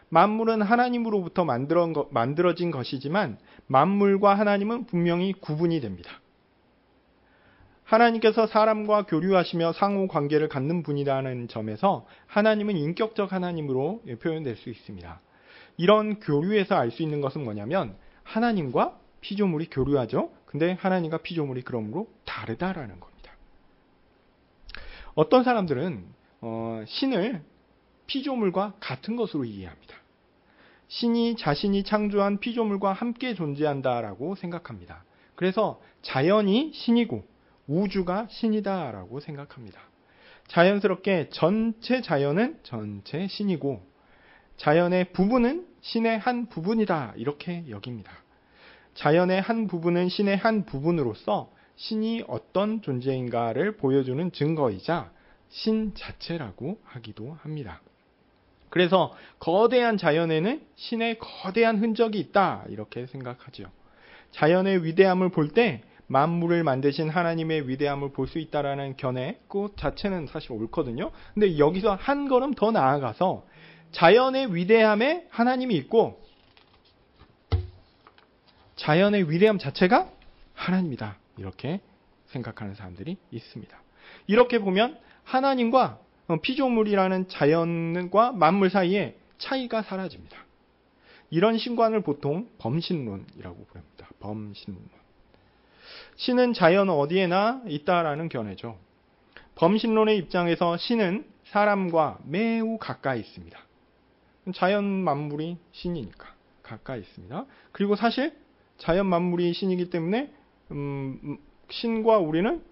만물은 하나님으로부터 만들어진 것이지만 만물과 하나님은 분명히 구분이 됩니다. 하나님께서 사람과 교류하시며 상호 관계를 갖는 분이라는 점에서 하나님은 인격적 하나님으로 표현될 수 있습니다. 이런 교류에서 알 수 있는 것은 뭐냐면 하나님과 피조물이 교류하죠. 근데 하나님과 피조물이 그러므로 다르다라는 겁니다. 어떤 사람들은 신을 피조물과 같은 것으로 이해합니다. 신이 자신이 창조한 피조물과 함께 존재한다라고 생각합니다. 그래서 자연이 신이고 우주가 신이다라고 생각합니다. 자연스럽게 전체 자연은 전체 신이고 자연의 부분은 신의 한 부분이다 이렇게 여깁니다. 자연의 한 부분은 신의 한 부분으로서 신이 어떤 존재인가를 보여주는 증거이자 신 자체라고 하기도 합니다. 그래서 거대한 자연에는 신의 거대한 흔적이 있다 이렇게 생각하죠. 자연의 위대함을 볼 때 만물을 만드신 하나님의 위대함을 볼 수 있다라는 견해 그 자체는 사실 옳거든요. 근데 여기서 한 걸음 더 나아가서 자연의 위대함에 하나님이 있고 자연의 위대함 자체가 하나님이다 이렇게 생각하는 사람들이 있습니다. 이렇게 보면 하나님과 피조물이라는 자연과 만물 사이에 차이가 사라집니다. 이런 신관을 보통 범신론이라고 부릅니다. 범신론. 신은 자연 어디에나 있다라는 견해죠. 범신론의 입장에서 신은 사람과 매우 가까이 있습니다. 자연 만물이 신이니까 가까이 있습니다. 그리고 사실 자연 만물이 신이기 때문에 신과 우리는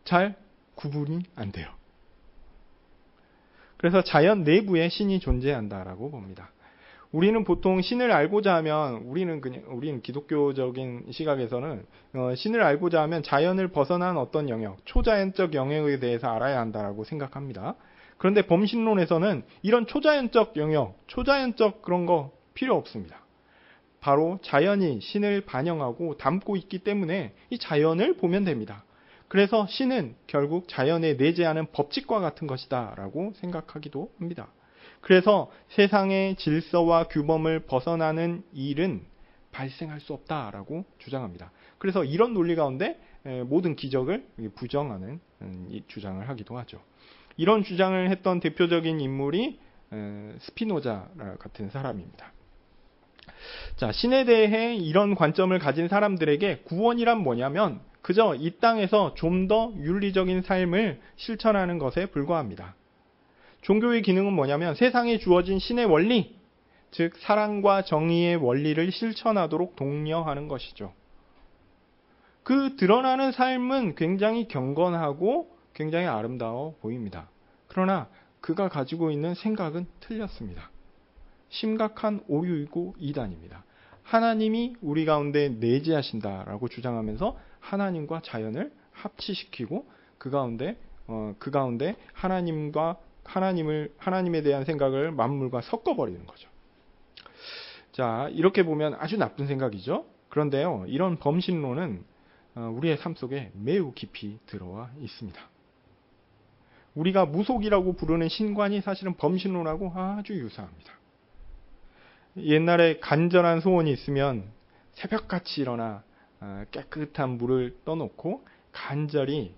잘 구분이 안 돼요. 그래서 자연 내부에 신이 존재한다라고 봅니다. 우리는 보통 신을 알고자 하면 우리는 기독교적인 시각에서는 신을 알고자 하면 자연을 벗어난 어떤 영역, 초자연적 영역에 대해서 알아야 한다라고 생각합니다. 그런데 범신론에서는 이런 초자연적 영역, 초자연적 그런 거 필요 없습니다. 바로 자연이 신을 반영하고 담고 있기 때문에 이 자연을 보면 됩니다. 그래서 신은 결국 자연에 내재하는 법칙과 같은 것이다 라고 생각하기도 합니다. 그래서 세상의 질서와 규범을 벗어나는 일은 발생할 수 없다라고 주장합니다. 그래서 이런 논리 가운데 모든 기적을 부정하는 주장을 하기도 하죠. 이런 주장을 했던 대표적인 인물이 스피노자 같은 사람입니다. 자, 신에 대해 이런 관점을 가진 사람들에게 구원이란 뭐냐면 그저 이 땅에서 좀 더 윤리적인 삶을 실천하는 것에 불과합니다. 종교의 기능은 뭐냐면 세상에 주어진 신의 원리, 즉 사랑과 정의의 원리를 실천하도록 독려하는 것이죠. 그 드러나는 삶은 굉장히 경건하고 굉장히 아름다워 보입니다. 그러나 그가 가지고 있는 생각은 틀렸습니다. 심각한 오류이고 이단입니다. 하나님이 우리 가운데 내재하신다라고 주장하면서 하나님과 자연을 합치시키고 그 가운데 하나님에 대한 생각을 만물과 섞어버리는 거죠. 자, 이렇게 보면 아주 나쁜 생각이죠. 그런데요, 이런 범신론은 우리의 삶 속에 매우 깊이 들어와 있습니다. 우리가 무속이라고 부르는 신관이 사실은 범신론하고 아주 유사합니다. 옛날에 간절한 소원이 있으면 새벽같이 일어나 깨끗한 물을 떠놓고 간절히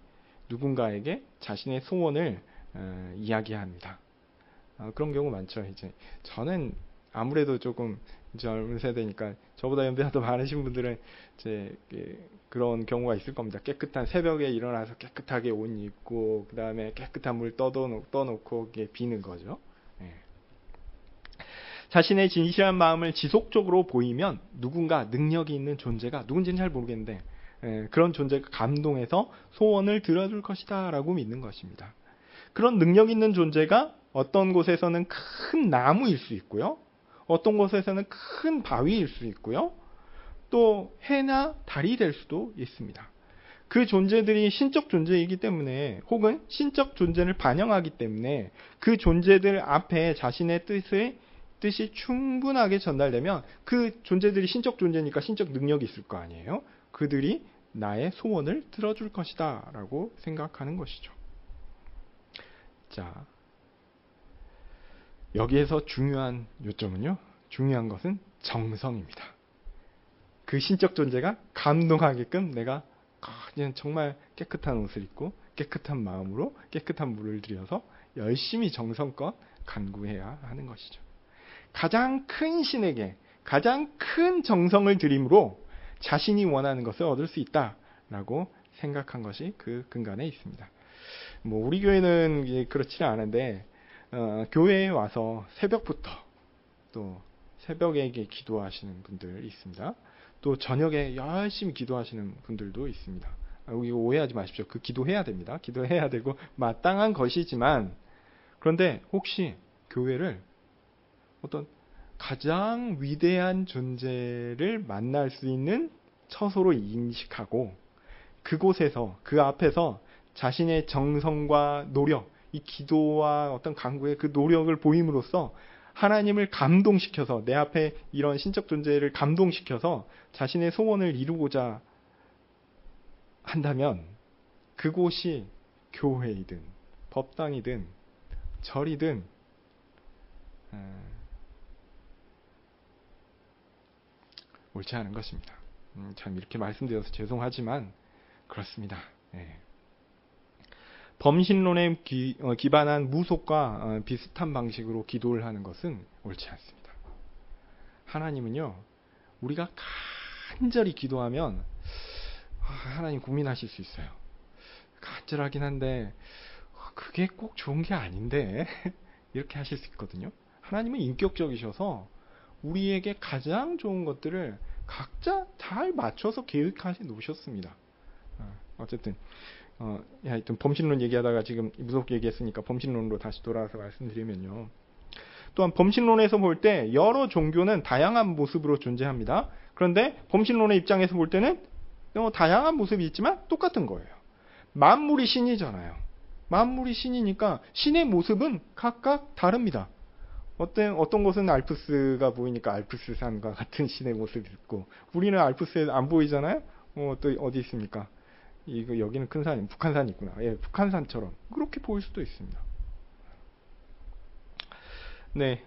누군가에게 자신의 소원을 이야기합니다. 그런 경우 많죠. 이제 저는 아무래도 조금 젊은 세대니까 저보다 연배가 더 많으신 분들은 이제 그런 경우가 있을 겁니다. 깨끗한 새벽에 일어나서 깨끗하게 옷 입고 그 다음에 깨끗한 물 떠놓고 비는 거죠. 자신의 진실한 마음을 지속적으로 보이면 누군가 능력이 있는 존재가 누군지는 잘 모르겠는데 그런 존재가 감동해서 소원을 들어줄 것이다 라고 믿는 것입니다. 그런 능력 있는 존재가 어떤 곳에서는 큰 나무일 수 있고요. 어떤 곳에서는 큰 바위일 수 있고요. 또 해나 달이 될 수도 있습니다. 그 존재들이 신적 존재이기 때문에 혹은 신적 존재를 반영하기 때문에 그 존재들 앞에 자신의 뜻이 충분하게 전달되면 그 존재들이 신적 존재니까 신적 능력이 있을 거 아니에요. 그들이 나의 소원을 들어줄 것이다 라고 생각하는 것이죠. 자, 여기에서 중요한 요점은요. 중요한 것은 정성입니다. 그 신적 존재가 감동하게끔 내가 그냥 정말 깨끗한 옷을 입고 깨끗한 마음으로 깨끗한 물을 들여서 열심히 정성껏 간구해야 하는 것이죠. 가장 큰 신에게 가장 큰 정성을 들임으로 자신이 원하는 것을 얻을 수 있다라고 생각한 것이 그 근간에 있습니다. 우리 교회는 그렇지는 않은데 교회에 와서 새벽부터 또 새벽에 기도하시는 분들 있습니다. 또 저녁에 열심히 기도하시는 분들도 있습니다. 이거 오해하지 마십시오. 그 기도해야 됩니다. 기도해야 되고 마땅한 것이지만 그런데 혹시 교회를 어떤 가장 위대한 존재를 만날 수 있는 처소로 인식하고 그곳에서 그 앞에서 자신의 정성과 노력, 이 기도와 어떤 간구의 그 노력을 보임으로써 하나님을 감동시켜서 내 앞에 이런 신적 존재를 감동시켜서 자신의 소원을 이루고자 한다면 그곳이 교회이든 법당이든 절이든 옳지 않은 것입니다. 참 이렇게 말씀드려서 죄송하지만 그렇습니다. 범신론에 기반한 무속과 비슷한 방식으로 기도를 하는 것은 옳지 않습니다. 하나님은요, 우리가 간절히 기도하면 하나님 고민하실 수 있어요. 간절하긴 한데 그게 꼭 좋은 게 아닌데 이렇게 하실 수 있거든요. 하나님은 인격적이셔서 우리에게 가장 좋은 것들을 각자 잘 맞춰서 계획하시 놓으셨습니다. 어쨌든 하여튼 범신론 얘기하다가 지금 무속 얘기했으니까 범신론으로 다시 돌아와서 말씀드리면요. 또한 범신론에서 볼 때 여러 종교는 다양한 모습으로 존재합니다. 그런데 범신론의 입장에서 볼 때는 다양한 모습이 있지만 똑같은 거예요. 만물이 신이잖아요. 만물이 신이니까 신의 모습은 각각 다릅니다. 어떤 곳은 알프스가 보이니까 알프스산과 같은 신의 모습이 있고 우리는 알프스에 안 보이잖아요. 또 어디 있습니까? 여기는 큰 산이 북한산이 있구나. 북한산처럼 그렇게 보일 수도 있습니다. 네,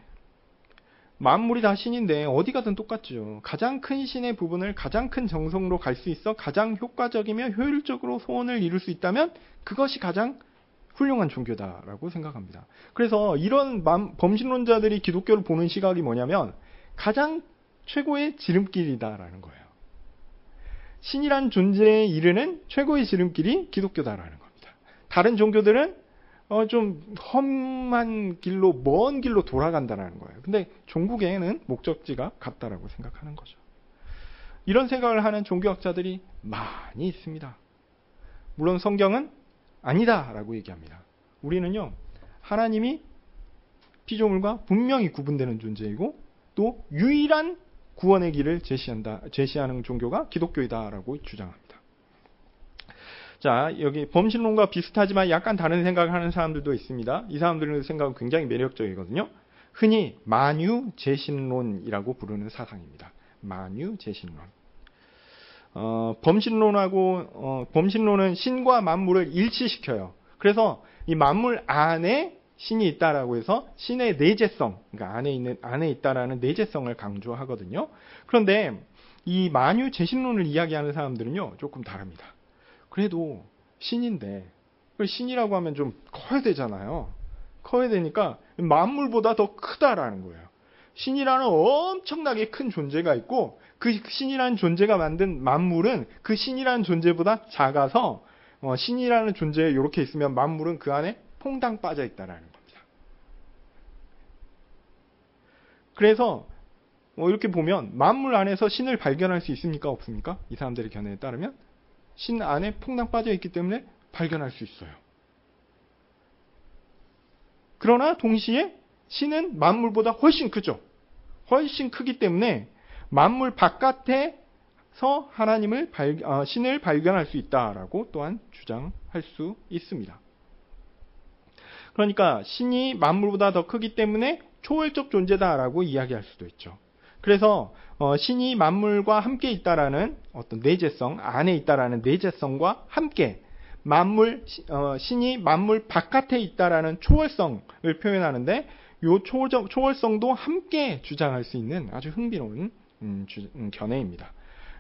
만물이 다 신인데 어디 가든 똑같죠. 가장 큰 신의 부분을 가장 큰 정성으로 갈 수 있어 가장 효과적이며 효율적으로 소원을 이룰 수 있다면 그것이 가장 훌륭한 종교다라고 생각합니다. 그래서 이런 범신론자들이 기독교를 보는 시각이 뭐냐면 가장 최고의 지름길이다라는 거예요. 신이란 존재에 이르는 최고의 지름길이 기독교다라는 겁니다. 다른 종교들은 좀 험한 길로 먼 길로 돌아간다라는 거예요. 근데 종국에는 목적지가 같다라고 생각하는 거죠. 이런 생각을 하는 종교학자들이 많이 있습니다. 물론 성경은 아니다라고 얘기합니다. 우리는요, 하나님이 피조물과 분명히 구분되는 존재이고 또 유일한 구원의 길을 제시하는 종교가 기독교이다라고 주장합니다. 자, 여기 범신론과 비슷하지만 약간 다른 생각을 하는 사람들도 있습니다. 이 사람들의 생각은 굉장히 매력적이거든요. 흔히 만유재신론이라고 부르는 사상입니다. 만유재신론. 범신론은 신과 만물을 일치시켜요. 그래서 이 만물 안에 신이 있다라고 해서 신의 내재성, 그러니까 안에 있다라는 내재성을 강조하거든요. 그런데 이 만유재신론을 이야기하는 사람들은요, 조금 다릅니다. 그래도 신인데, 신이라고 하면 좀 커야 되잖아요. 커야 되니까 만물보다 더 크다라는 거예요. 신이라는 엄청나게 큰 존재가 있고, 그 신이라는 존재가 만든 만물은 그 신이라는 존재보다 작아서, 신이라는 존재에 이렇게 있으면 만물은 그 안에 퐁당 빠져 있다라는 겁니다. 그래서 이렇게 보면 만물 안에서 신을 발견할 수 있습니까? 없습니까? 이 사람들의 견해에 따르면 신 안에 퐁당 빠져 있기 때문에 발견할 수 있어요. 그러나 동시에 신은 만물보다 훨씬 크죠. 훨씬 크기 때문에 만물 바깥에서 신을 발견할 수 있다라고 또한 주장할 수 있습니다. 그러니까 신이 만물보다 더 크기 때문에 초월적 존재다라고 이야기할 수도 있죠. 그래서 신이 만물과 함께 있다라는 어떤 내재성, 안에 있다라는 내재성과 함께 신이 만물 바깥에 있다라는 초월성을 표현하는데 이 초월성도 함께 주장할 수 있는 아주 흥미로운 견해입니다.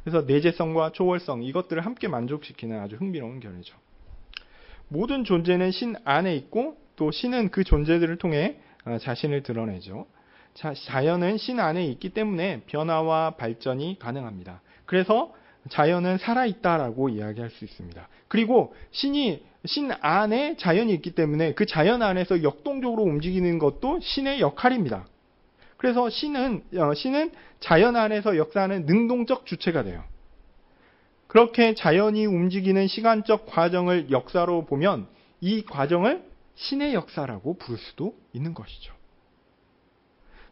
그래서 내재성과 초월성 이것들을 함께 만족시키는 아주 흥미로운 견해죠. 모든 존재는 신 안에 있고 또 신은 그 존재들을 통해 자신을 드러내죠. 자연은 신 안에 있기 때문에 변화와 발전이 가능합니다. 그래서 자연은 살아있다라고 이야기할 수 있습니다. 그리고 신 안에 자연이 있기 때문에 그 자연 안에서 역동적으로 움직이는 것도 신의 역할입니다. 그래서 신은 자연 안에서 역사하는 능동적 주체가 돼요. 그렇게 자연이 움직이는 시간적 과정을 역사로 보면 이 과정을 신의 역사라고 부를 수도 있는 것이죠.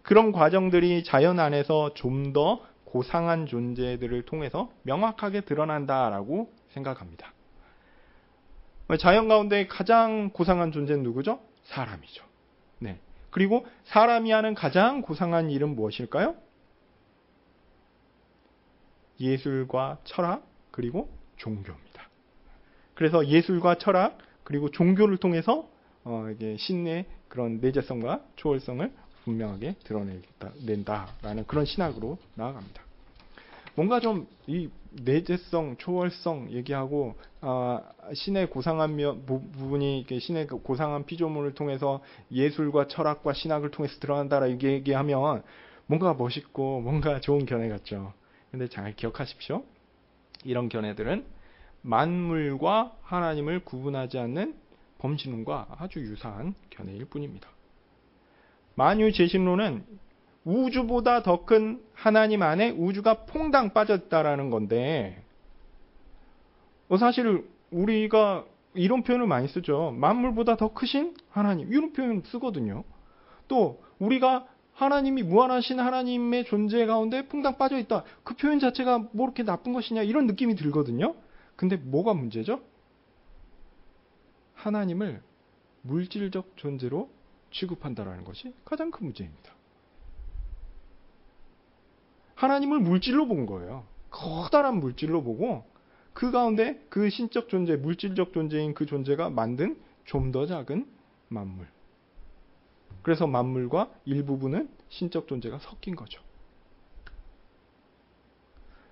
그런 과정들이 자연 안에서 좀 더 고상한 존재들을 통해서 명확하게 드러난다라고 생각합니다. 자연 가운데 가장 고상한 존재는 누구죠? 사람이죠. 네. 그리고 사람이 하는 가장 고상한 일은 무엇일까요? 예술과 철학 그리고 종교입니다. 그래서 예술과 철학 그리고 종교를 통해서 이게 신의 그런 내재성과 초월성을 분명하게 드러낸다라는 그런 신학으로 나아갑니다. 뭔가 좀 이 내재성, 초월성 얘기하고 신의 고상한 부분이 신의 고상한 피조물을 통해서 예술과 철학과 신학을 통해서 드러난다라 이게 얘기하면 뭔가 멋있고 뭔가 좋은 견해 같죠. 근데 잘 기억하십시오. 이런 견해들은 만물과 하나님을 구분하지 않는 범신론과 아주 유사한 견해일 뿐입니다. 만유재신론은 우주보다 더 큰 하나님 안에 우주가 퐁당 빠졌다라는 건데 사실 우리가 이런 표현을 많이 쓰죠. 만물보다 더 크신 하나님 이런 표현 쓰거든요. 또 우리가 하나님이 무한하신 하나님의 존재 가운데 퐁당 빠져있다. 그 표현 자체가 뭐 이렇게 나쁜 것이냐 이런 느낌이 들거든요. 근데 뭐가 문제죠? 하나님을 물질적 존재로 취급한다라는 것이 가장 큰 문제입니다. 하나님을 물질로 본 거예요. 커다란 물질로 보고 그 가운데 그 신적 존재, 물질적 존재인 그 존재가 만든 좀 더 작은 만물. 그래서 만물과 일부분은 신적 존재가 섞인 거죠.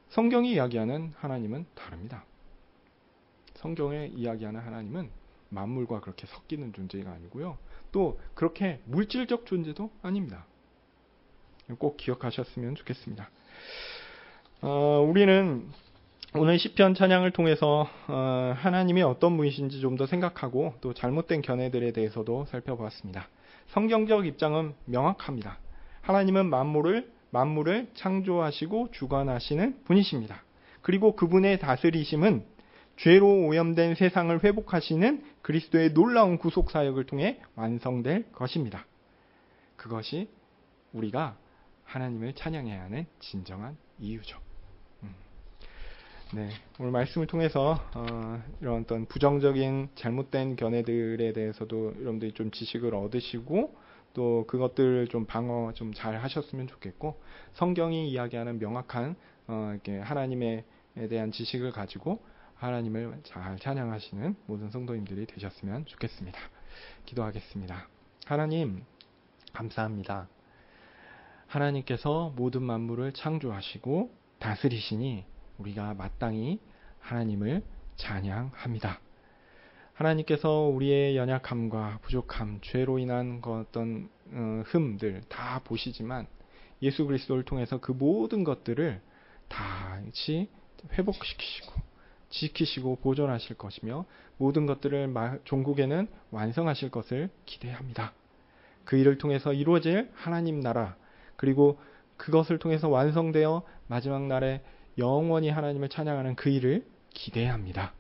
성경이 이야기하는 하나님은 다릅니다. 성경에 이야기하는 하나님은 만물과 그렇게 섞이는 존재가 아니고요. 또 그렇게 물질적 존재도 아닙니다. 꼭 기억하셨으면 좋겠습니다. 우리는 오늘 시편 찬양을 통해서 하나님이 어떤 분이신지 좀 더 생각하고 또 잘못된 견해들에 대해서도 살펴보았습니다. 성경적 입장은 명확합니다. 하나님은 만물을 창조하시고 주관하시는 분이십니다. 그리고 그분의 다스리심은 죄로 오염된 세상을 회복하시는 그리스도의 놀라운 구속 사역을 통해 완성될 것입니다. 그것이 우리가 하나님을 찬양해야 하는 진정한 이유죠. 네, 오늘 말씀을 통해서 이런 어떤 부정적인 잘못된 견해들에 대해서도 여러분들이 좀 지식을 얻으시고 또 그것들을 좀 방어 좀 잘 하셨으면 좋겠고, 성경이 이야기하는 명확한 이렇게 하나님에 대한 지식을 가지고 하나님을 잘 찬양하시는 모든 성도님들이 되셨으면 좋겠습니다. 기도하겠습니다. 하나님, 감사합니다. 하나님께서 모든 만물을 창조하시고 다스리시니 우리가 마땅히 하나님을 찬양합니다. 하나님께서 우리의 연약함과 부족함, 죄로 인한 어떤 흠들 다 보시지만 예수 그리스도를 통해서 그 모든 것들을 다시 회복시키시고 지키시고 보존하실 것이며 모든 것들을 종국에는 완성하실 것을 기대합니다. 그 일을 통해서 이루어질 하나님 나라, 그리고 그것을 통해서 완성되어 마지막 날에 영원히 하나님을 찬양하는 그 일을 기대합니다.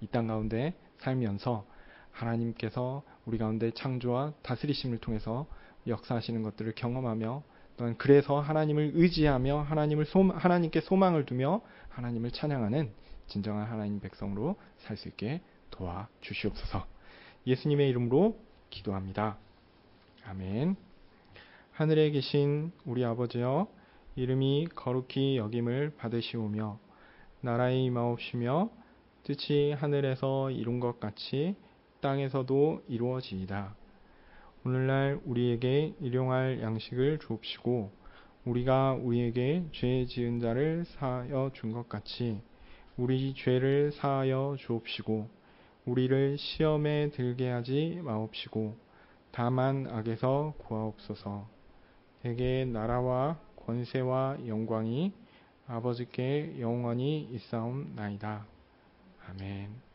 이 땅 가운데 살면서 하나님께서 우리 가운데 창조와 다스리심을 통해서 역사하시는 것들을 경험하며, 또한 그래서 하나님을 의지하며 하나님께 소망을 두며 하나님을 찬양하는 진정한 하나님 백성으로 살 수 있게 도와주시옵소서. 예수님의 이름으로 기도합니다. 아멘. 하늘에 계신 우리 아버지여, 이름이 거룩히 여김을 받으시오며 나라의 임하옵시며 뜻이 하늘에서 이룬 것 같이 땅에서도 이루어지이다. 오늘날 우리에게 일용할 양식을 주옵시고 우리가 우리에게 죄 지은 자를 사하여 준 것 같이 우리 죄를 사하여 주옵시고 우리를 시험에 들게 하지 마옵시고 다만 악에서 구하옵소서. 대개 나라와 권세와 영광이 아버지께 영원히 있사옵나이다. 아멘.